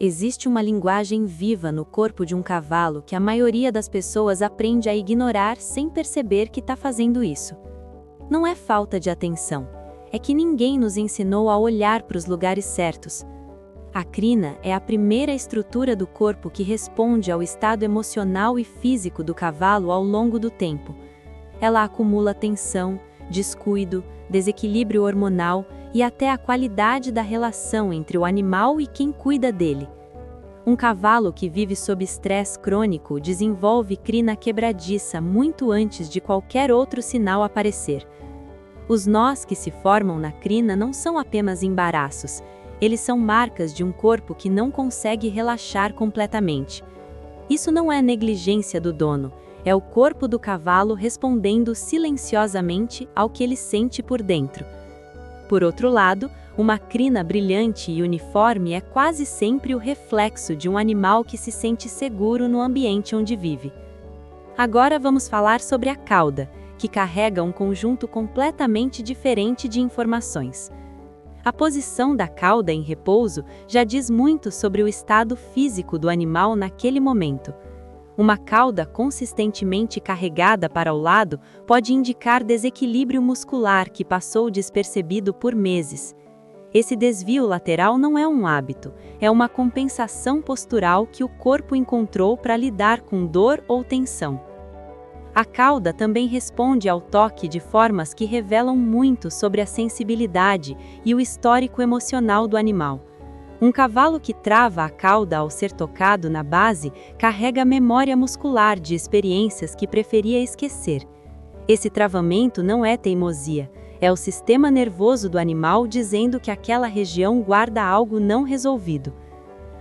Existe uma linguagem viva no corpo de um cavalo que a maioria das pessoas aprende a ignorar sem perceber que está fazendo isso. Não é falta de atenção, é que ninguém nos ensinou a olhar para os lugares certos. A crina é a primeira estrutura do corpo que responde ao estado emocional e físico do cavalo ao longo do tempo. Ela acumula tensão, descuido, desequilíbrio hormonal e até a qualidade da relação entre o animal e quem cuida dele. Um cavalo que vive sob estresse crônico desenvolve crina quebradiça muito antes de qualquer outro sinal aparecer. Os nós que se formam na crina não são apenas embaraços, eles são marcas de um corpo que não consegue relaxar completamente. Isso não é negligência do dono, é o corpo do cavalo respondendo silenciosamente ao que ele sente por dentro. Por outro lado, uma crina brilhante e uniforme é quase sempre o reflexo de um animal que se sente seguro no ambiente onde vive. Agora vamos falar sobre a cauda, que carrega um conjunto completamente diferente de informações. A posição da cauda em repouso já diz muito sobre o estado físico do animal naquele momento. Uma cauda consistentemente carregada para o lado pode indicar desequilíbrio muscular que passou despercebido por meses. Esse desvio lateral não é um hábito, é uma compensação postural que o corpo encontrou para lidar com dor ou tensão. A cauda também responde ao toque de formas que revelam muito sobre a sensibilidade e o histórico emocional do animal. Um cavalo que trava a cauda ao ser tocado na base carrega memória muscular de experiências que preferia esquecer. Esse travamento não é teimosia, é o sistema nervoso do animal dizendo que aquela região guarda algo não resolvido.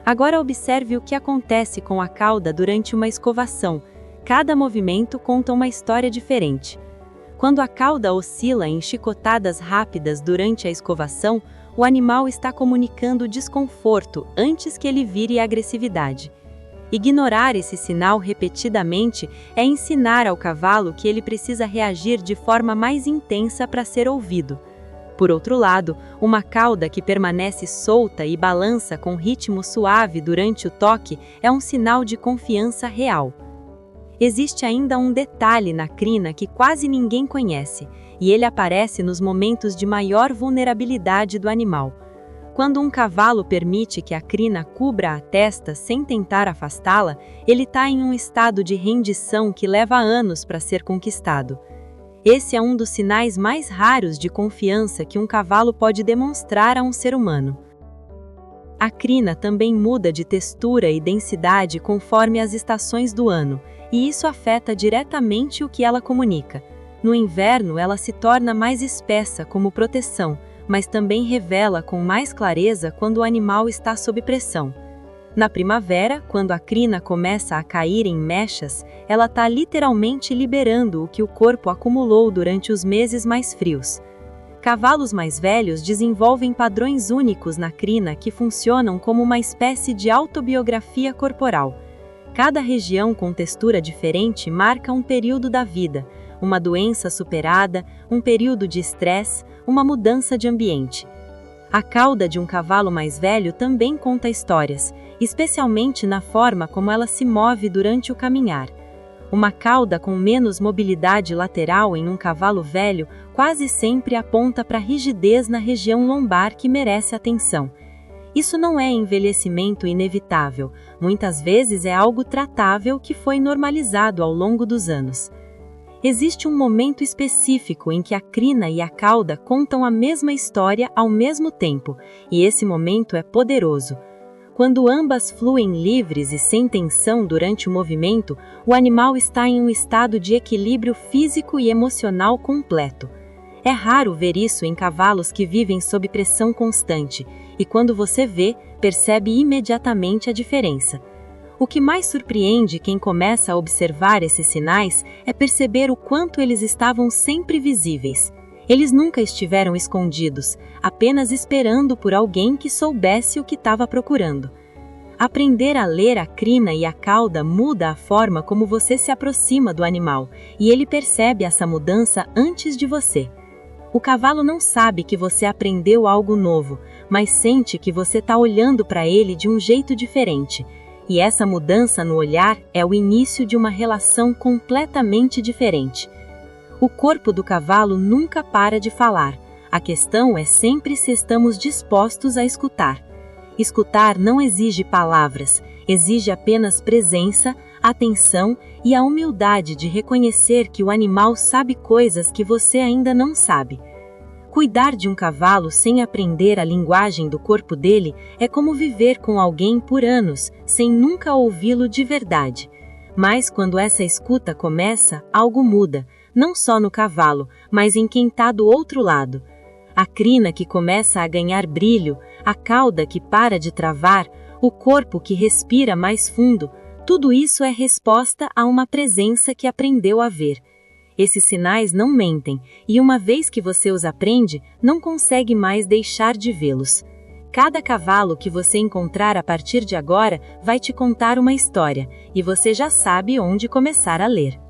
Agora observe o que acontece com a cauda durante uma escovação. Cada movimento conta uma história diferente. Quando a cauda oscila em chicotadas rápidas durante a escovação, o animal está comunicando desconforto antes que ele vire agressividade. Ignorar esse sinal repetidamente é ensinar ao cavalo que ele precisa reagir de forma mais intensa para ser ouvido. Por outro lado, uma cauda que permanece solta e balança com ritmo suave durante o toque é um sinal de confiança real. Existe ainda um detalhe na crina que quase ninguém conhece, e ele aparece nos momentos de maior vulnerabilidade do animal. Quando um cavalo permite que a crina cubra a testa sem tentar afastá-la, ele está em um estado de rendição que leva anos para ser conquistado. Esse é um dos sinais mais raros de confiança que um cavalo pode demonstrar a um ser humano. A crina também muda de textura e densidade conforme as estações do ano, e isso afeta diretamente o que ela comunica. No inverno, ela se torna mais espessa como proteção, mas também revela com mais clareza quando o animal está sob pressão. Na primavera, quando a crina começa a cair em mechas, ela está literalmente liberando o que o corpo acumulou durante os meses mais frios. Cavalos mais velhos desenvolvem padrões únicos na crina que funcionam como uma espécie de autobiografia corporal. Cada região com textura diferente marca um período da vida, uma doença superada, um período de estresse, uma mudança de ambiente. A cauda de um cavalo mais velho também conta histórias, especialmente na forma como ela se move durante o caminhar. Uma cauda com menos mobilidade lateral em um cavalo velho quase sempre aponta para rigidez na região lombar que merece atenção. Isso não é envelhecimento inevitável, muitas vezes é algo tratável que foi normalizado ao longo dos anos. Existe um momento específico em que a crina e a cauda contam a mesma história ao mesmo tempo, e esse momento é poderoso. Quando ambas fluem livres e sem tensão durante o movimento, o animal está em um estado de equilíbrio físico e emocional completo. É raro ver isso em cavalos que vivem sob pressão constante, e quando você vê, percebe imediatamente a diferença. O que mais surpreende quem começa a observar esses sinais é perceber o quanto eles estavam sempre visíveis. Eles nunca estiveram escondidos, apenas esperando por alguém que soubesse o que estava procurando. Aprender a ler a crina e a cauda muda a forma como você se aproxima do animal, e ele percebe essa mudança antes de você. O cavalo não sabe que você aprendeu algo novo, mas sente que você está olhando para ele de um jeito diferente. E essa mudança no olhar é o início de uma relação completamente diferente. O corpo do cavalo nunca para de falar. A questão é sempre se estamos dispostos a escutar. Escutar não exige palavras, exige apenas presença, atenção e a humildade de reconhecer que o animal sabe coisas que você ainda não sabe. Cuidar de um cavalo sem aprender a linguagem do corpo dele é como viver com alguém por anos, sem nunca ouvi-lo de verdade. Mas quando essa escuta começa, algo muda, não só no cavalo, mas em quem está do outro lado. A crina que começa a ganhar brilho, a cauda que para de travar, o corpo que respira mais fundo, tudo isso é resposta a uma presença que aprendeu a ver. Esses sinais não mentem, e uma vez que você os aprende, não consegue mais deixar de vê-los. Cada cavalo que você encontrar a partir de agora vai te contar uma história, e você já sabe onde começar a ler.